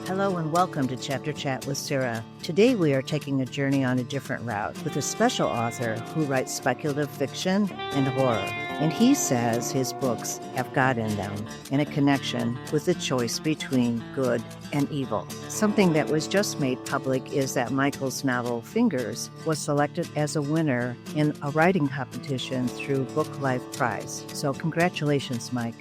Hello and welcome to Chapter Chat with Sarah. Today we are taking a journey on a different route with a special author who writes speculative fiction and horror. And he says his books have God in them and a connection with the choice between good and evil. Something that was just made public is that Michael's novel Fingers was selected as a winner in a writing competition through Book Life Prize. So congratulations, Mike.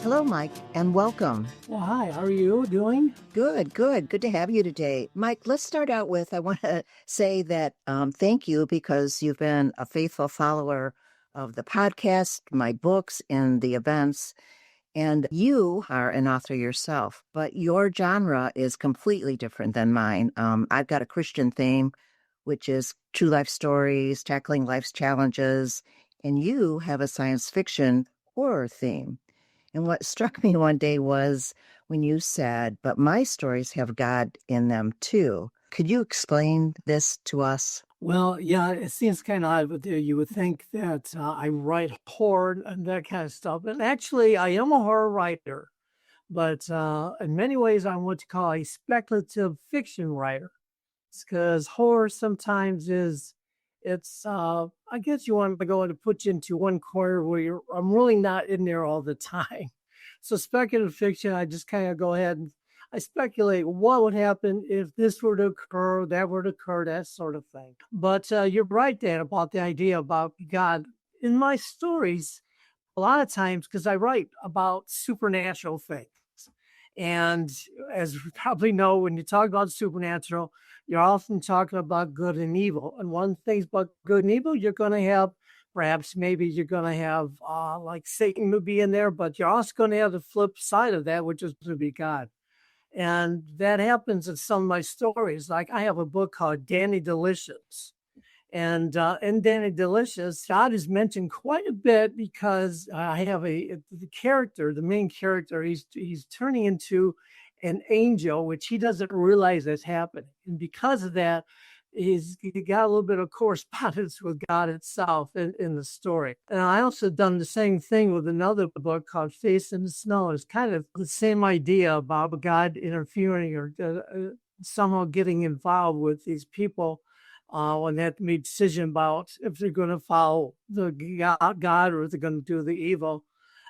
Hello, Mike, and welcome. Well, hi, how are you doing? Good. Good to have you today. Mike, let's start out with, I want to say that thank you because you've been a faithful follower of the podcast, my books, and the events. And you are an author yourself, but your genre is completely different than mine. I've got a Christian theme, which is true life stories, tackling life's challenges, and you have a science fiction horror theme. And what struck me one day was when you said, but my stories have God in them too. Could you explain this to us? Well, yeah, it seems kind of odd, but you would think that I write horror and that kind of stuff. And actually, I am a horror writer, but in many ways, I'm what you call a speculative fiction writer. It's because horror sometimes I guess you want to go and put you into one corner where I'm really not in there all the time. So speculative fiction, I just kind of go ahead and I speculate what would happen if this were to occur, that were to occur, that sort of thing. But you're right, Dan, about the idea about God. In my stories, a lot of times, because I write about supernatural things. And as you probably know, when you talk about supernatural, you're often talking about good and evil. And one thing about good and evil, you're going to have, perhaps maybe you're going to have like Satan would be in there, but you're also going to have the flip side of that, which is to be God. And that happens in some of my stories. Like I have a book called Danny Delicious. And in Danny Delicious, God is mentioned quite a bit because I have the main character, he's turning into an angel, which he doesn't realize is happening. And because of that, he got a little bit of correspondence with God itself in the story. And I also done the same thing with another book called Face in the Snow. It's kind of the same idea about God interfering or somehow getting involved with these people when they have to make a decision about if they're going to follow the God or if they're going to do the evil.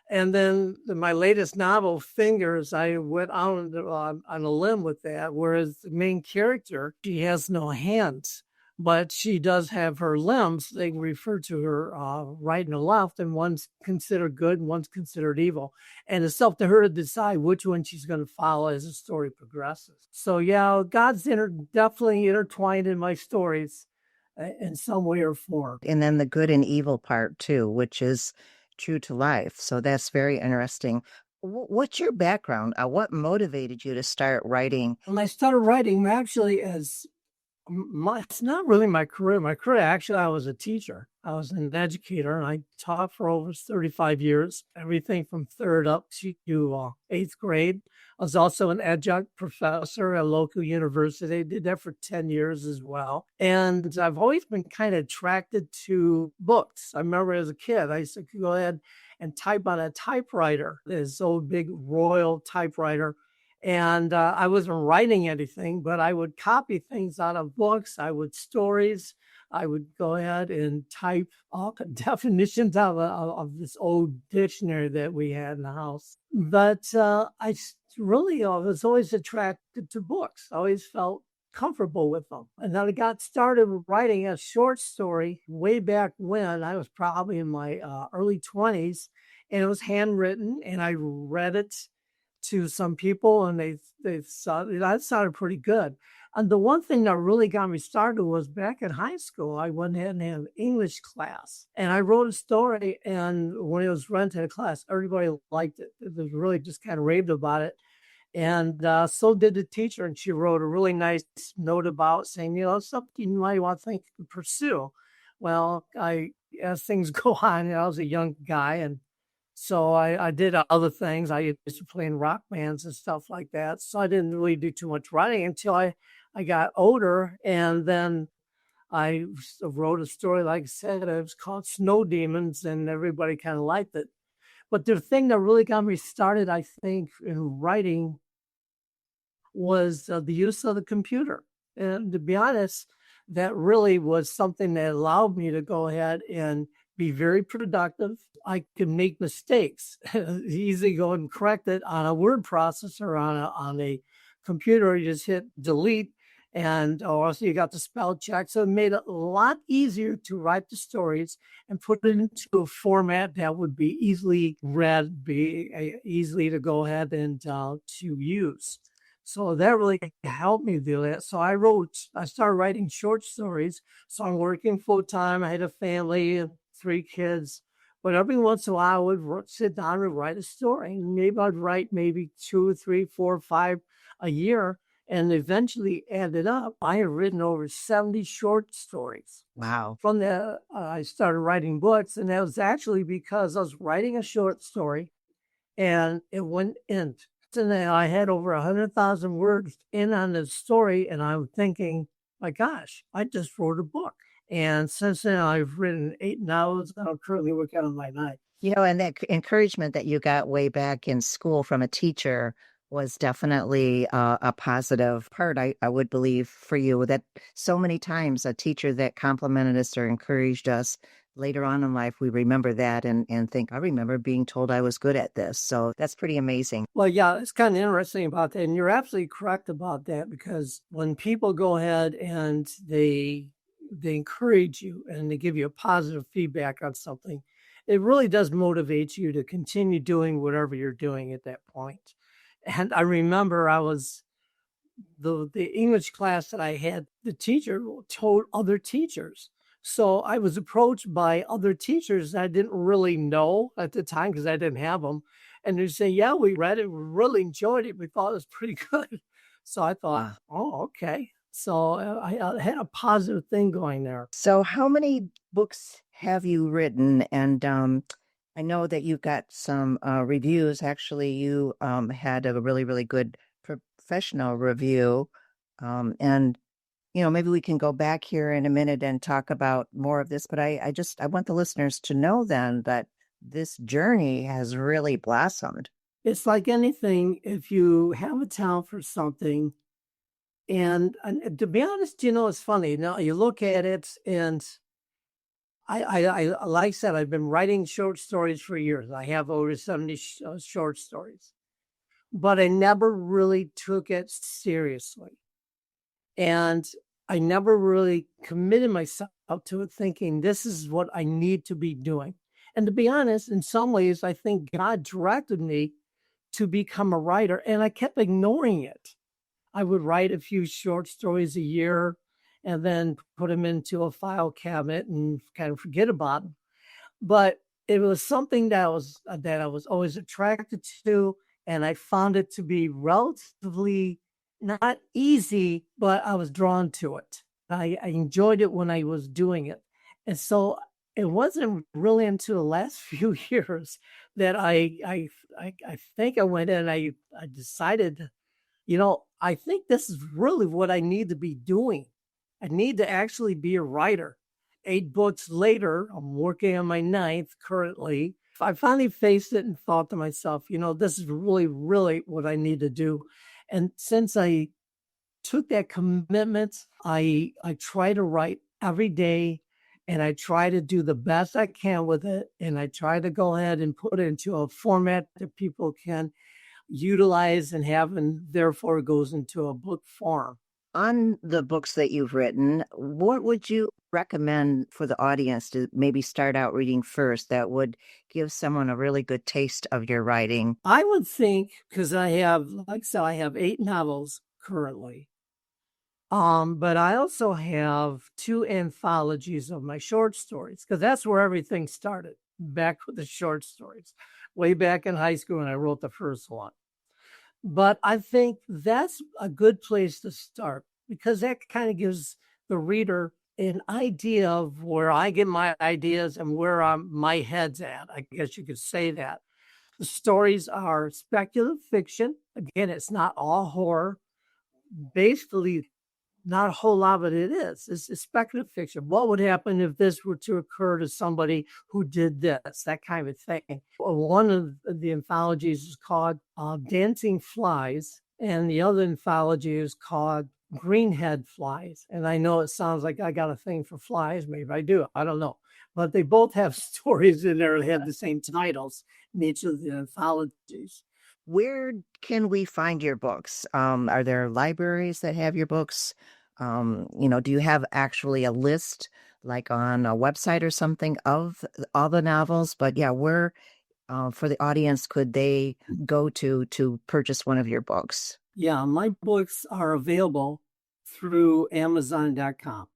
And then my latest novel, Fingers, I went out on a limb with that, whereas the main character, she has no hands, but she does have her limbs. They refer to her right and left, and one's considered good and one's considered evil. And it's up to her to decide which one she's going to follow as the story progresses. So yeah, God's definitely intertwined in my stories in some way or form. And then the good and evil part too, which is true to life. So that's very interesting. What's your background? What motivated you to start writing? When I started writing, actually, it's not really my career. My career, actually, I was a teacher. I was an educator, and I taught for over 35 years, everything from third up to eighth grade. I was also an adjunct professor at a local university. I did that for 10 years as well. And I've always been kind of attracted to books. I remember as a kid, I used to go ahead and type on a typewriter, this old big Royal typewriter. And I wasn't writing anything, but I would copy things out of books. Stories. I would go ahead and type all the definitions of this old dictionary that we had in the house. But I was always attracted to books. I always felt comfortable with them. And then I got started writing a short story way back when I was probably in my early 20s, and it was handwritten, and I read it to some people, and they thought that sounded pretty good. And the one thing that really got me started was back in high school, I went ahead and had an English class, and I wrote a story, and when it was run to the class, everybody liked it. It was really just kind of raved about it. And so did the teacher, and she wrote a really nice note about saying, something you might want to think to pursue. Well, as things go on, I was a young guy, and so I did other things. I used to play in rock bands and stuff like that. So I didn't really do too much writing until I got older. And then I wrote a story, like I said, it was called Snow Demons, and everybody kind of liked it. But the thing that really got me started, I think, in writing was the use of the computer. And to be honest, that really was something that allowed me to go ahead and be very productive. I could make mistakes, easily go and correct it on a word processor on a computer. You just hit delete, and or else you got the spell check. So it made it a lot easier to write the stories and put it into a format that would be easily read, be easily to go ahead and to use. So that really helped me do that. So I started writing short stories. So I'm working full time. I had a family and 3 kids. But every once in a while, I would sit down and write a story. And maybe I'd write maybe 2, 3, 4, 5 a year. And eventually added up, I have written over 70 short stories. Wow. From the, I started writing books. And that was actually because I was writing a short story and it went in. And I had over 100,000 words in on the story, and I'm thinking, my gosh, I just wrote a book. And since then, I've written 8 novels. I'm currently working on my 9th. And that encouragement that you got way back in school from a teacher was definitely a positive part, I would believe, for you. That so many times a teacher that complimented us or encouraged us later on in life, we remember that and think, I remember being told I was good at this. So that's pretty amazing. Well, yeah, it's kind of interesting about that. And you're absolutely correct about that, because when people go ahead and they encourage you and they give you a positive feedback on something, it really does motivate you to continue doing whatever you're doing at that point. And I remember I was the English class that I had, the teacher told other teachers. So I was approached by other teachers that I didn't really know at the time because I didn't have them. And they say, yeah, we read it. We really enjoyed it. We thought it was pretty good. So I thought, oh, okay. So I had a positive thing going there. So how many books have you written? And I know that you've got some reviews. Actually, you had a really, really good professional review. And, maybe we can go back here in a minute and talk about more of this. But I want the listeners to know then that this journey has really blossomed. It's like anything. If you have a talent for something, and to be honest, it's funny. Now you look at it, and I like I said, I've been writing short stories for years. I have over 70 short stories, but I never really took it seriously. And I never really committed myself to it, thinking this is what I need to be doing. And to be honest, in some ways, I think God directed me to become a writer, and I kept ignoring it. I would write a few short stories a year and then put them into a file cabinet and kind of forget about them. But it was something that I was always attracted to, and I found it to be relatively not easy, but I was drawn to it. I enjoyed it when I was doing it. And so it wasn't really until the last few years that I think I went in and I decided, I think this is really what I need to be doing. I need to actually be a writer. 8 books later, I'm working on my 9th currently. I finally faced it and thought to myself, this is really, really what I need to do. And since I took that commitment, I try to write every day, and I try to do the best I can with it. And I try to go ahead and put it into a format that people can utilize and have, and therefore it goes into a book form. On the books that you've written, what would you recommend for the audience to maybe start out reading first that would give someone a really good taste of your writing? I would think, because I have, like I said, I have 8 novels currently. But I also have 2 anthologies of my short stories, because that's where everything started, back with the short stories, way back in high school when I wrote the first one. But I think that's a good place to start, because that kind of gives the reader an idea of where I get my ideas and where my head's at. I guess you could say that. The stories are speculative fiction. Again, it's not all horror. Basically, not a whole lot, but it is. It's speculative fiction. What would happen if this were to occur to somebody who did this? That kind of thing. One of the anthologies is called Dancing Flies, and the other anthology is called Greenhead Flies. And I know it sounds like I got a thing for flies. Maybe I do. I don't know. But they both have stories in there that have the same titles in each of the anthologies. Where can we find your books? Are there libraries that have your books? Do you have actually a list like on a website or something of all the novels? But yeah, where for the audience could they go to purchase one of your books? Yeah, my books are available through Amazon.com.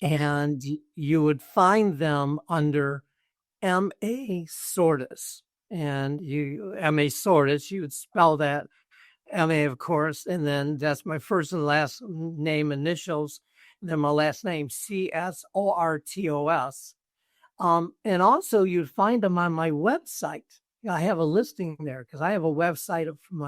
And you would find them under M.A. Csortos. And M.A. Csortos, you would spell that M.A., of course, and then that's my first and last name initials, and then my last name, Csortos. And also you'd find them on my website. I have a listing there because I have a website from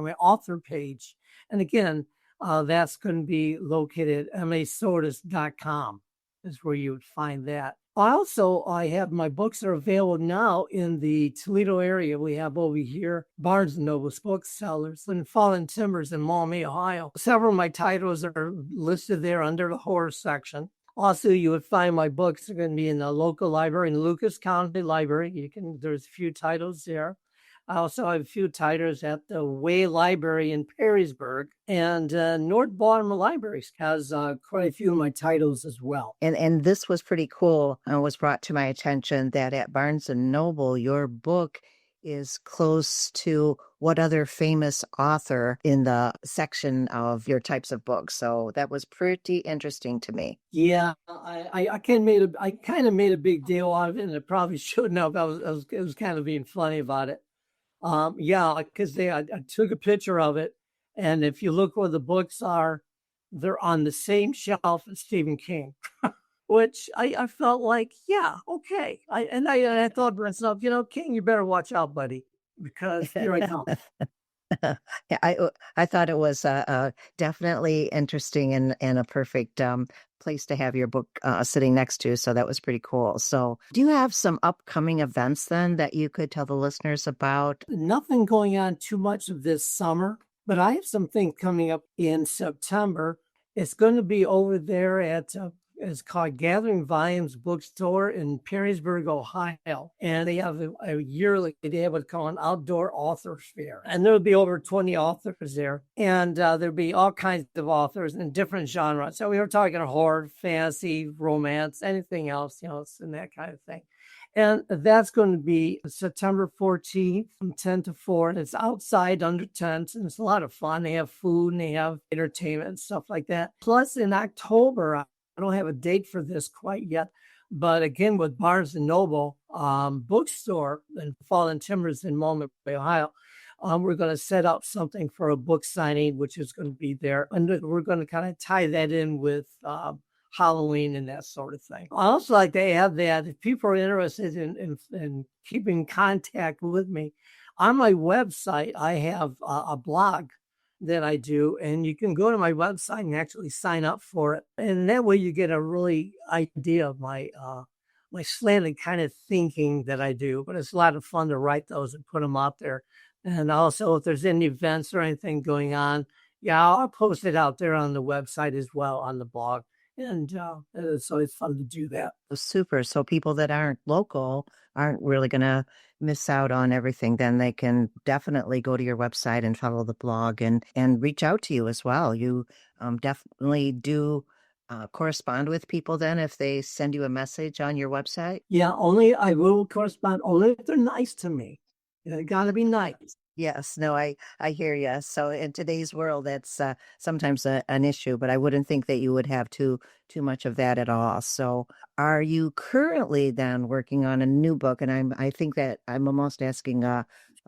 my author page. And again, that's going to be located at macsortos.com is where you would find that. I have my books are available now in the Toledo area. We have over here Barnes & Noble's booksellers and Fallen Timbers in Maumee, Ohio. Several of my titles are listed there under the horror section. Also, you would find my books are going to be in the local library, in the Lucas County Library. There's a few titles there. I also have a few titles at the Way Library in Perrysburg, and North Baltimore Library has quite a few of my titles as well. And this was pretty cool. And was brought to my attention that at Barnes and Noble, your book is close to what other famous author in the section of your types of books. So that was pretty interesting to me. Yeah, I kind of made a big deal out of it, and it probably shouldn't have. It was kind of being funny about it. Because I took a picture of it, and if you look where the books are, they're on the same shelf as Stephen King, which I felt like, yeah, okay. I thought to myself, King, you better watch out, buddy, because here I come. Yeah, I thought it was definitely interesting and a perfect place to have your book sitting next to. So that was pretty cool. So do you have some upcoming events then that you could tell the listeners about? Nothing going on too much of this summer, but I have something coming up in September. It's going to be over there at it's called Gathering Volumes Bookstore in Perrysburg, Ohio. And they have a yearly, they have what's called an outdoor author fair. And there'll be over 20 authors there. And there'll be all kinds of authors in different genres. So we were talking horror, fantasy, romance, anything else, and that kind of thing. And that's going to be September 14th from 10 to 4. And it's outside under tents. And it's a lot of fun. They have food and they have entertainment and stuff like that. Plus in October, I don't have a date for this quite yet, but again, with Barnes & Noble bookstore in Fallen Timbers in Maumee, Ohio, we're going to set up something for a book signing, which is going to be there. And we're going to kind of tie that in with Halloween and that sort of thing. I also like to add that if people are interested in keeping contact with me, on my website, I have a blog that I do, and you can go to my website and actually sign up for it. And that way you get a really idea of my slanted kind of thinking that I do. But it's a lot of fun to write those and put them out there. And also, if there's any events or anything going on, I'll post it out there on the website as well, on the blog. And it's always fun to do that. Super. So people that aren't local aren't really going to miss out on everything. Then they can definitely go to your website and follow the blog and reach out to you as well. You definitely do correspond with people then if they send you a message on your website? Yeah, I will correspond only if they're nice to me. They got to be nice. Yes, no, I hear you. So in today's world, that's sometimes an issue, but I wouldn't think that you would have too much of that at all. So are you currently then working on a new book? And I think that I'm almost asking a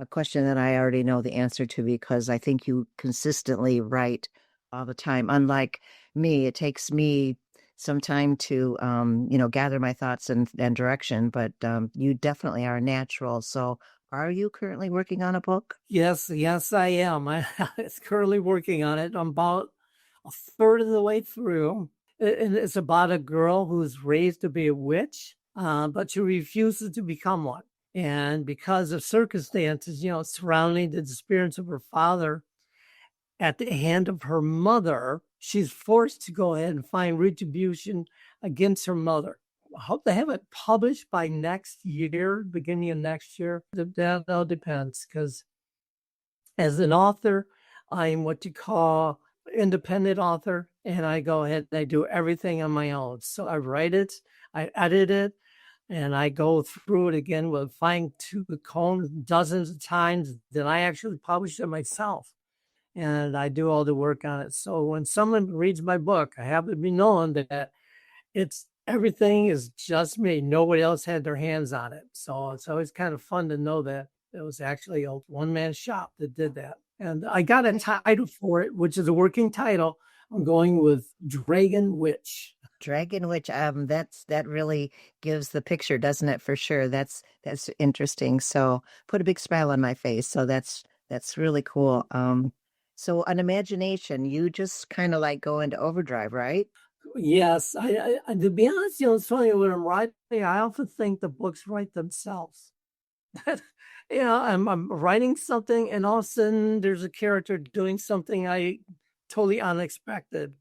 question that I already know the answer to because I think you consistently write all the time. Unlike me, it takes me some time to gather my thoughts and direction, but you definitely are natural. So are you currently working on a book? Yes, I am. I'm currently working on it. I'm about a third of the way through. And it's about a girl who's raised to be a witch, but she refuses to become one. And because of circumstances, surrounding the disappearance of her father at the hand of her mother, she's forced to go ahead and find retribution against her mother. I hope they have it published by next year, beginning of next year. That all depends, because as an author, I'm what you call independent author, and I go ahead and I do everything on my own. So I write it, I edit it, and I go through it again with fine tooth comb dozens of times. Then I actually publish it myself, and I do all the work on it. So when someone reads my book, I have to be known that it's everything is just me. Nobody else had their hands on it. So it's always kind of fun to know that it was actually a one-man shop that did that. And I got a title for it, which is a working title. I'm going with Dragon Witch. Dragon Witch, that really gives the picture, doesn't it? For sure. That's interesting. So put a big smile on my face. So that's really cool. So an imagination, you just kind of like go into overdrive, right? Yes, I to be honest, it's funny when I'm writing, I often think the books write themselves. I'm writing something, and all of a sudden there's a character doing something I totally unexpected,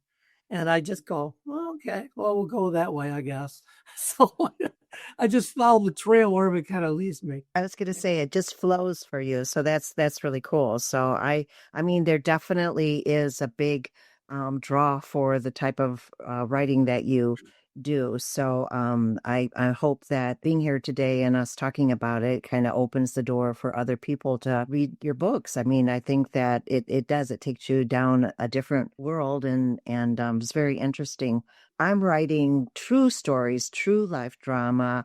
and I just go, well, okay, well, we'll go that way, I guess. So I just follow the trail wherever it kind of leads me. I was going to say it just flows for you. So that's really cool. So I mean, there definitely is a big draw for the type of writing that you do. So I hope that being here today and us talking about it kind of opens the door for other people to read your books. I mean, I think that it does. It takes you down a different world, and it's very interesting. I'm writing true stories, true life drama,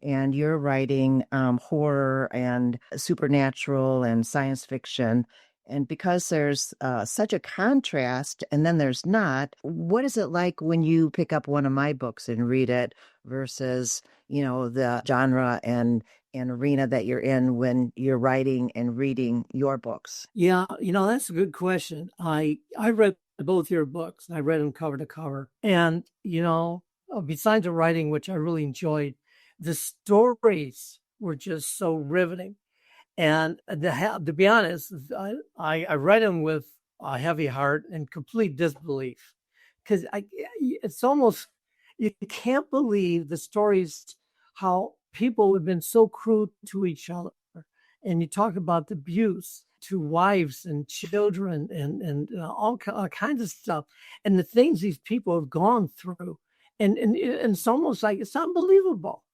and you're writing horror and supernatural and science fiction. And because there's such a contrast and then there's not, what is it like when you pick up one of my books and read it versus, the genre and arena that you're in when you're writing and reading your books? Yeah, that's a good question. I read both your books. I read them cover to cover. And, besides the writing, which I really enjoyed, the stories were just so riveting. And to be honest, I read them with a heavy heart and complete disbelief, because it's almost, you can't believe the stories, how people have been so cruel to each other. And you talk about the abuse to wives and children and all kinds of stuff, and the things these people have gone through. And it's almost like it's unbelievable.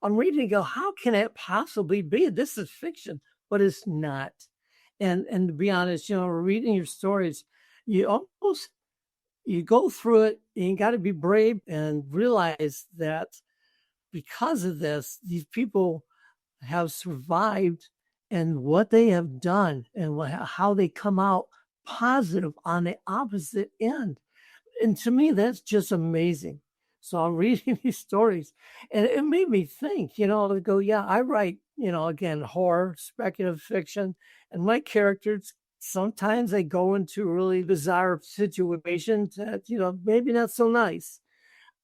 I'm reading and go, how can it possibly be? This is fiction, but it's not. And to be honest, reading your stories, you go through it, and you got to be brave and realize that because of this, these people have survived, and what they have done and how they come out positive on the opposite end. And to me, that's just amazing. So I'm reading these stories, and it made me think, to go, yeah, I write, again, horror, speculative fiction, and my characters, sometimes they go into really bizarre situations that, maybe not so nice.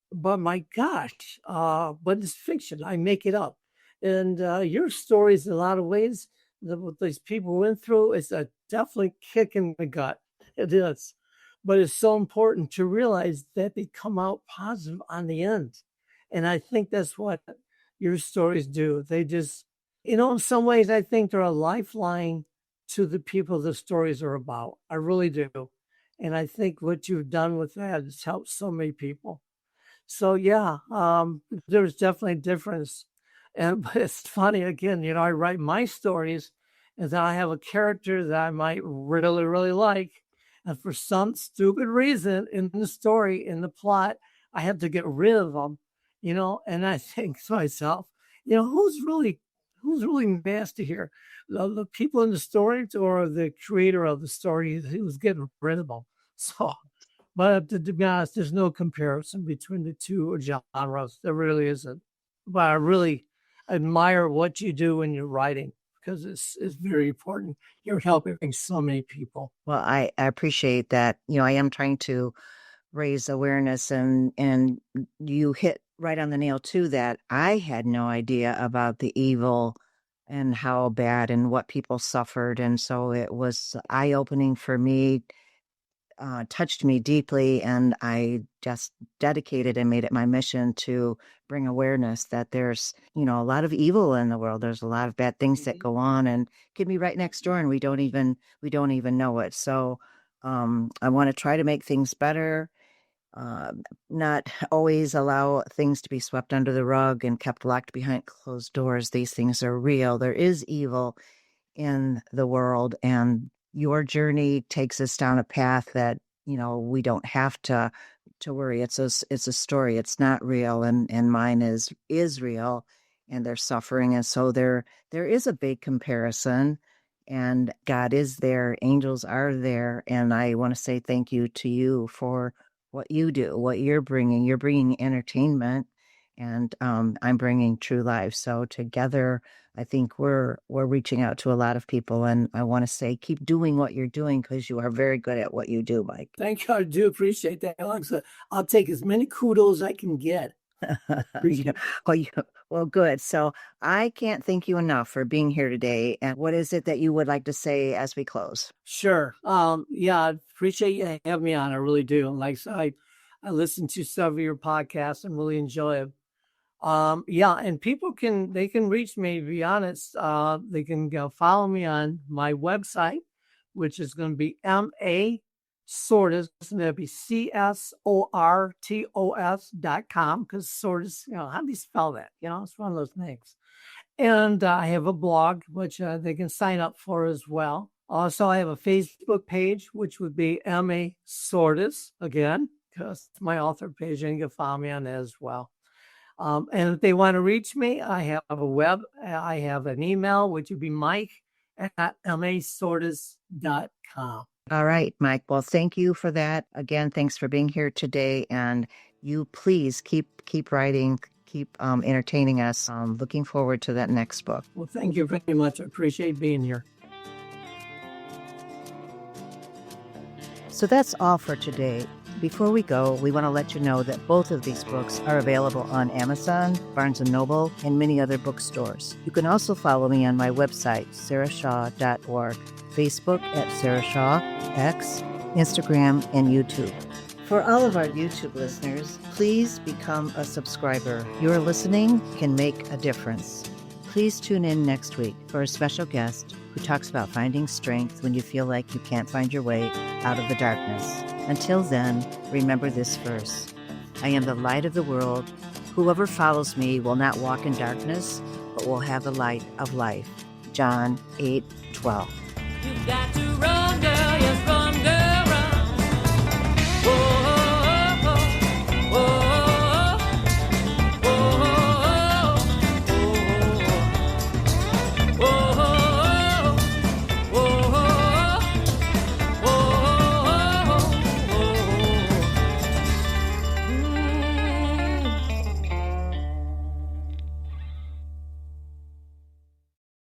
But my gosh, but it's fiction. I make it up. And your stories, in a lot of ways, what these people went through is a definitely kick in the gut. It is. But it's so important to realize that they come out positive on the end. And I think that's what your stories do. They just, in some ways, I think they're a lifeline to the people the stories are about. I really do. And I think what you've done with that has helped so many people. So yeah, there's definitely a difference. But it's funny, again, I write my stories, and then I have a character that I might really, really like. And for some stupid reason in the story, in the plot, I have to get rid of them, and I think to myself, who's really nasty here? The people in the story, or the creator of the story who's getting rid of them? So, but to be honest, there's no comparison between the two genres. There really isn't. But I really admire what you do when you're writing. because it's very important. You're helping so many people. Well, I appreciate that. I am trying to raise awareness, and you hit right on the nail too, that I had no idea about the evil and how bad and what people suffered. And so it was eye-opening for me, touched me deeply, and I just dedicated and made it my mission to bring awareness that there's, a lot of evil in the world. There's a lot of bad things that go on and could be right next door, and we don't even know it. So I want to try to make things better, not always allow things to be swept under the rug and kept locked behind closed doors. These things are real. There is evil in the world, and your journey takes us down a path that we don't have to worry. It's a story. It's not real, and mine is real, and they're suffering. And so there is a big comparison, and God is there, angels are there, and I want to say thank you to you for what you do, what you're bringing entertainment, and I'm bringing true life. So together, I think we're reaching out to a lot of people, and I want to say keep doing what you're doing, because you are very good at what you do, Mike. Thank you. I do appreciate that, Alexa. I'll take as many kudos I can get. Well, good. So I can't thank you enough for being here today. And what is it that you would like to say as we close? Sure. Yeah, I appreciate you having me on. I really do. Like I listen to some of your podcasts and really enjoy it. Yeah, and people can reach me, to be honest. They can go follow me on my website, which is going to be Csortos, and that'd be Csortos.com, because Csortos, how do you spell that? It's one of those things. And I have a blog, which they can sign up for as well. Also, I have a Facebook page, which would be M.A. Csortos, again, because it's my author page, and you can follow me on that as well. And if they want to reach me, I have I have an email, which would be mike@macsortos.com. All right, Mike. Well, thank you for that. Again, thanks for being here today. And you please keep writing, keep entertaining us. Looking forward to that next book. Well, thank you very much. I appreciate being here. So that's all for today. Before we go, we want to let you know that both of these books are available on Amazon, Barnes & Noble, and many other bookstores. You can also follow me on my website, sarahshaw.org, Facebook at Sarah Shaw, X, Instagram, and YouTube. For all of our YouTube listeners, please become a subscriber. Your listening can make a difference. Please tune in next week for a special guest who talks about finding strength when you feel like you can't find your way out of the darkness. Until then, remember this verse: I am the light of the world. Whoever follows me will not walk in darkness, but will have the light of life. John 8:12. You've got to run.